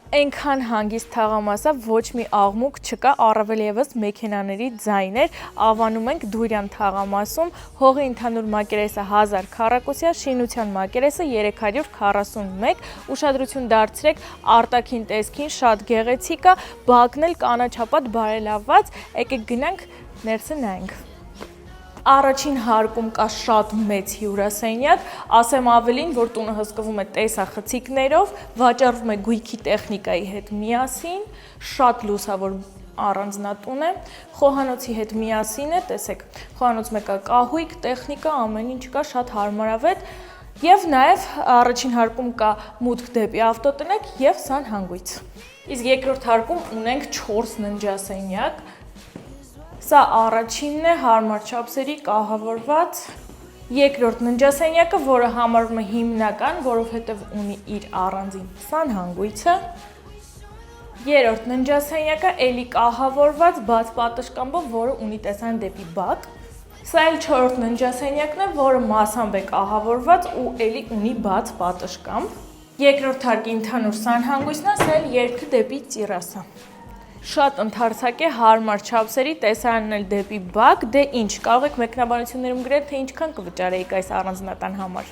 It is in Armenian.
Այնքան հանգիստ թաղամասա ոչ մի աղմուկ չկա, առավել ևս մեքենաների ձայներ, ավանում ենք Դուրյան թաղամասում, հողի ընդհանուր մակերեսը 1000 քառակուսյա, շինության մակերեսը 341, ուշադրություն դարձրեք արտաքին տեսքին, շատ գեղեցիկ է, բակն էլ կանաչապատ բարելավված, եկեք գնանք ներսը նայենք։ Առաջին հարկում կա շատ մեծ հյուրասենյակ, ասեմ ավելին, որ տունը հսկվում է տեսախցիկներով, վաճառվում է գույքի տեխնիկայի հետ միասին, շատ լուսավոր առանձնատուն է, խոհանոցի հետ միասին է, տեսեք, խոհանոց մեկը կահույք, տեխնիկա, ամեն ինչ կա, շատ հարմարավետ, եւ նաեւ առաջին հարկում կա մուտք դեպի ավտոտնակ եւ սանհանգույց։ Իսկ երկրորդ հարկում ունենք 4 ննջասենյակ, սա առաջինն է, հարմար չափսերի կահավորված, երկրորդ ննջասենյակը, որը համարվում է հիմնական, որովհետև ունի իր առանձին սանհանգույցը, երրորդ ննջասենյակը էլի կահավորված, բաց պատշգամբով, որը ունի տեսան դեպի բակ, սա էլ չորրորդ ննջասենյակն է, որը մասամբ է կահավորված ու էլի ունի բաց պատշգամբ, երկրորդ հարկի ընդհանուր սանհանգույցն է, սա էլ ելքը դեպի տիրասա։ Շատ ընդարձակ է, հարմար չափսերի, տեսարանն էլ դեպի բակ, դե ինչ, կարող եք մեկնաբանություններում գրել, թե ինչքան կվճարեիք այս առանձնատան համար։